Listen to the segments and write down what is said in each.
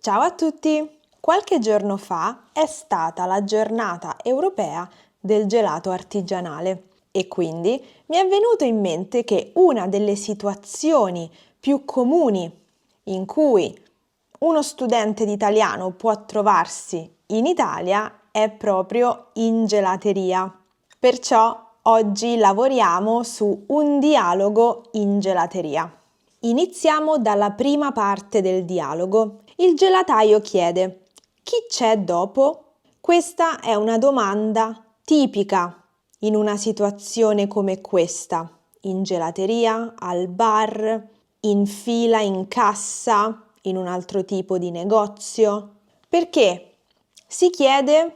Ciao a tutti! Qualche giorno fa è stata la giornata europea del gelato artigianale e quindi mi è venuto in mente che una delle situazioni più comuni in cui uno studente di italiano può trovarsi in Italia è proprio in gelateria. Perciò oggi lavoriamo su un dialogo in gelateria. Iniziamo dalla prima parte del dialogo. Il gelataio chiede: chi c'è dopo? Questa è una domanda tipica in una situazione come questa, in gelateria, al bar, in fila, in cassa, in un altro tipo di negozio, perché si chiede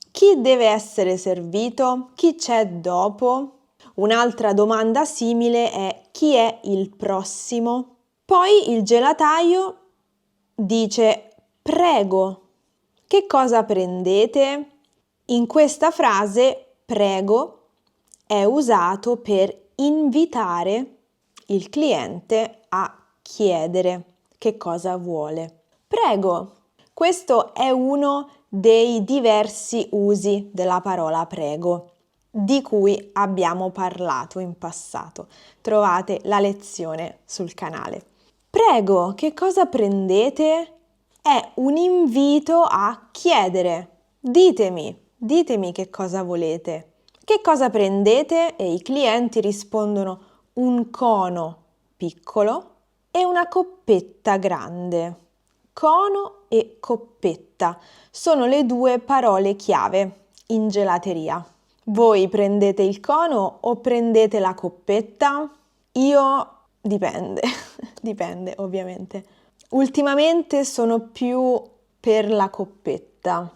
chi deve essere servito, chi c'è dopo. Un'altra domanda simile è: chi è il prossimo? Poi il gelataio dice: prego, che cosa prendete? In questa frase prego è usato per invitare il cliente a chiedere che cosa vuole. Prego, questo è uno dei diversi usi della parola prego di cui abbiamo parlato in passato. Trovate la lezione sul canale. Prego, che cosa prendete? È un invito a chiedere. Ditemi che cosa volete. Che cosa prendete? E i clienti rispondono un cono piccolo e una coppetta grande. Cono e coppetta sono le due parole chiave in gelateria. Voi prendete il cono o prendete la coppetta? Io dipende, dipende ovviamente. Ultimamente sono più per la coppetta,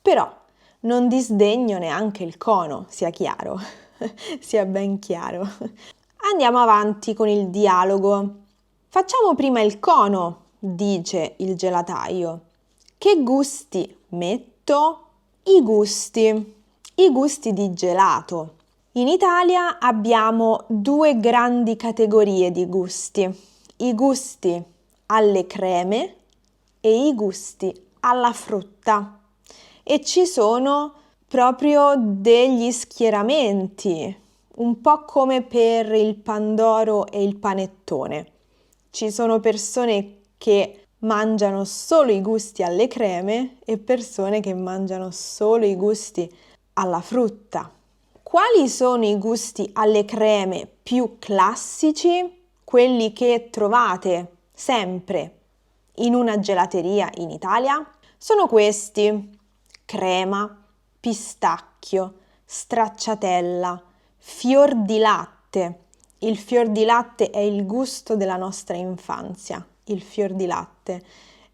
però non disdegno neanche il cono, sia chiaro, sia ben chiaro. Andiamo avanti con il dialogo. Facciamo prima il cono, dice il gelataio. Che gusti metto? I gusti di gelato. In Italia abbiamo due grandi categorie di gusti: i gusti alle creme e i gusti alla frutta. E ci sono proprio degli schieramenti, un po' come per il pandoro e il panettone. Ci sono persone che mangiano solo i gusti alle creme e persone che mangiano solo i gusti alla frutta. Quali sono i gusti alle creme più classici? Quelli che trovate sempre in una gelateria in Italia? Sono questi: crema, pistacchio, stracciatella, fior di latte. Il fior di latte è il gusto della nostra infanzia. Il fior di latte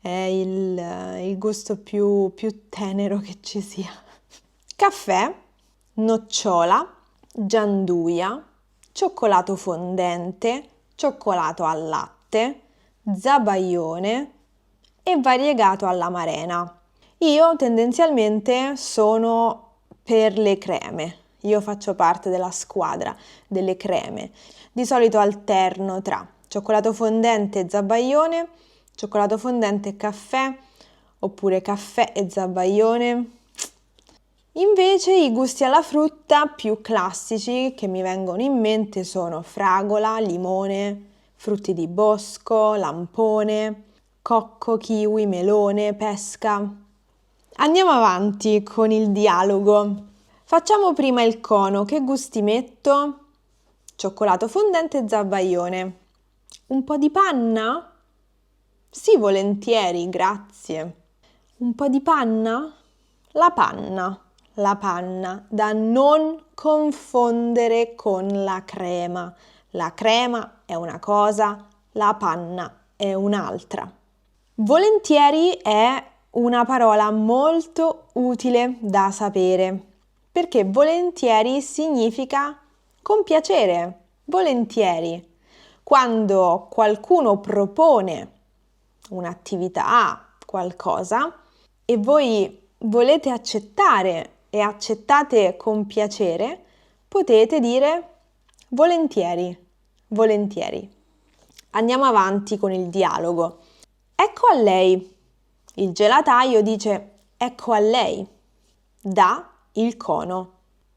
è il gusto più tenero che ci sia. Caffè, nocciola, gianduia, cioccolato fondente, cioccolato al latte, zabaione e variegato all'amarena. Io tendenzialmente sono per le creme. Io faccio parte della squadra delle creme. Di solito alterno tra cioccolato fondente e zabaione, cioccolato fondente e caffè, oppure caffè e zabaione. Invece i gusti alla frutta più classici che mi vengono in mente sono fragola, limone, frutti di bosco, lampone, cocco, kiwi, melone, pesca. Andiamo avanti con il dialogo. Facciamo prima il cono. Che gusti metto? Cioccolato fondente e zabaione. Un po' di panna? Sì, volentieri, grazie. Un po' di panna? La panna, da non confondere con la crema. La crema è una cosa, la panna è un'altra. Volentieri è una parola molto utile da sapere, perché volentieri significa con piacere, volentieri. Quando qualcuno propone un'attività, qualcosa, e voi volete accettare e accettate con piacere, potete dire volentieri, volentieri. Andiamo avanti con il dialogo. Ecco a lei. Il gelataio dice ecco a lei, dà il cono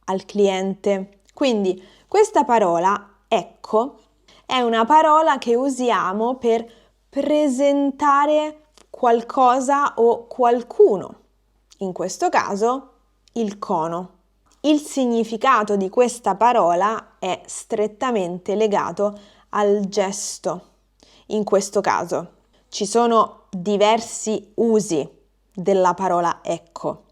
al cliente. Quindi questa parola ecco è una parola che usiamo per presentare qualcosa o qualcuno. In questo caso il cono. Il significato di questa parola è strettamente legato al gesto. In questo caso ci sono diversi usi della parola ecco.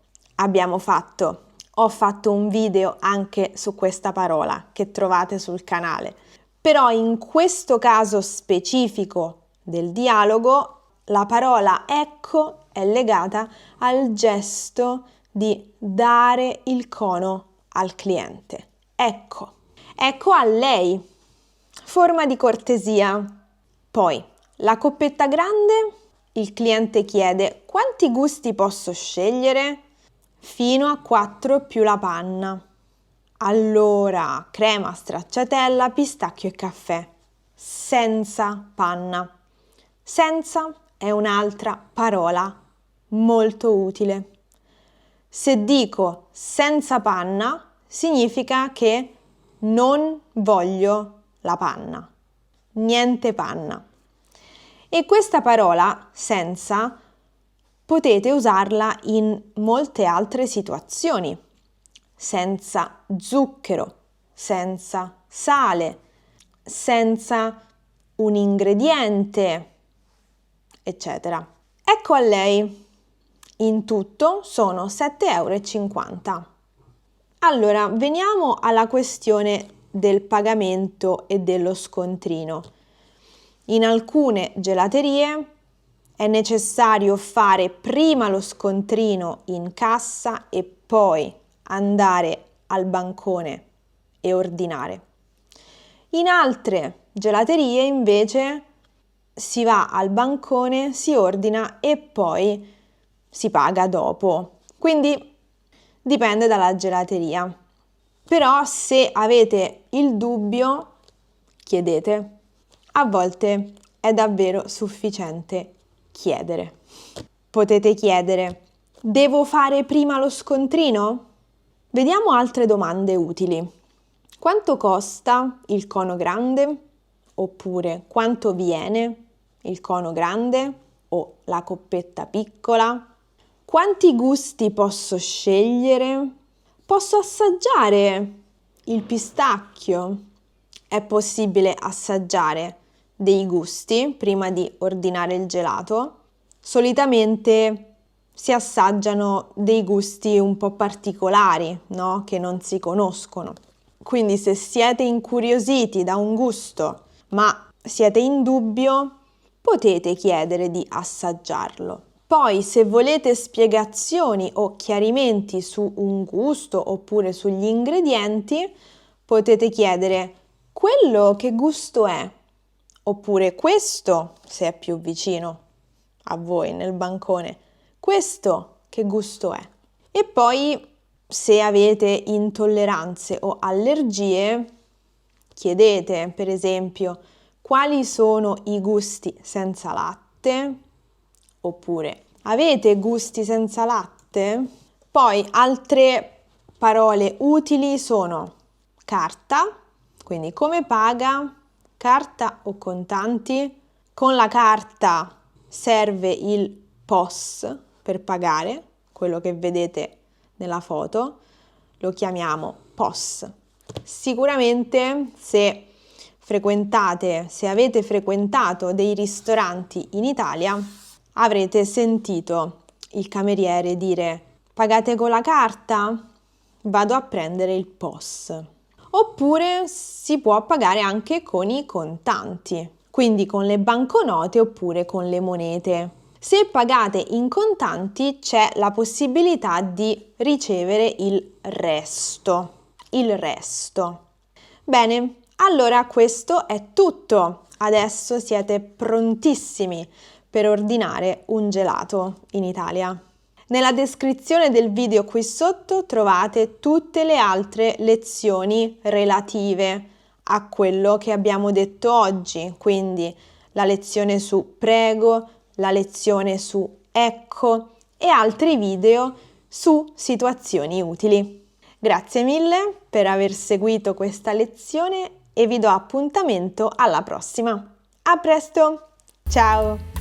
Ho fatto un video anche su questa parola che trovate sul canale. Però in questo caso specifico del dialogo, la parola ecco è legata al gesto di dare il cono al cliente. Ecco, ecco a lei, forma di cortesia. Poi, la coppetta grande, il cliente chiede quanti gusti posso scegliere? Fino a 4 più la panna. Allora, crema, stracciatella, pistacchio e caffè. Senza panna. Senza è un'altra parola molto utile. Se dico senza panna, significa che non voglio la panna. Niente panna. E questa parola, senza, potete usarla in molte altre situazioni. Senza zucchero, senza sale, senza un ingrediente, eccetera. Ecco a lei. In tutto sono 7,50 euro. Allora, veniamo alla questione del pagamento e dello scontrino. In alcune gelaterie è necessario fare prima lo scontrino in cassa e poi andare al bancone e ordinare. In altre gelaterie invece si va al bancone, si ordina e poi si paga dopo. Quindi dipende dalla gelateria. Però se avete il dubbio, chiedete. A volte è davvero sufficiente chiedere. Potete chiedere: devo fare prima lo scontrino? Vediamo altre domande utili. Quanto costa il cono grande? Oppure quanto viene il cono grande o la coppetta piccola? Quanti gusti posso scegliere? Posso assaggiare il pistacchio? È possibile assaggiare dei gusti prima di ordinare il gelato? Solitamente si assaggiano dei gusti un po' particolari, no? Che non si conoscono. Quindi se siete incuriositi da un gusto, ma siete in dubbio, potete chiedere di assaggiarlo. Poi, se volete spiegazioni o chiarimenti su un gusto oppure sugli ingredienti, potete chiedere: quello che gusto è? Oppure questo, se è più vicino a voi nel bancone, questo che gusto è? E poi, se avete intolleranze o allergie, chiedete, per esempio, quali sono i gusti senza latte? Oppure avete gusti senza latte? Poi altre parole utili sono carta, quindi come paga, carta o contanti. Con la carta serve il POS per pagare, quello che vedete nella foto, lo chiamiamo POS. Sicuramente se avete frequentato dei ristoranti in Italia, avrete sentito il cameriere dire: pagate con la carta? Vado a prendere il POS. Oppure si può pagare anche con i contanti, quindi con le banconote oppure con le monete. Se pagate in contanti c'è la possibilità di ricevere il resto. Bene, allora questo è tutto. Adesso siete prontissimi per ordinare un gelato in Italia. Nella descrizione del video qui sotto trovate tutte le altre lezioni relative a quello che abbiamo detto oggi, quindi la lezione su prego, la lezione su ecco e altri video su situazioni utili. Grazie mille per aver seguito questa lezione e vi do appuntamento alla prossima. A presto! Ciao!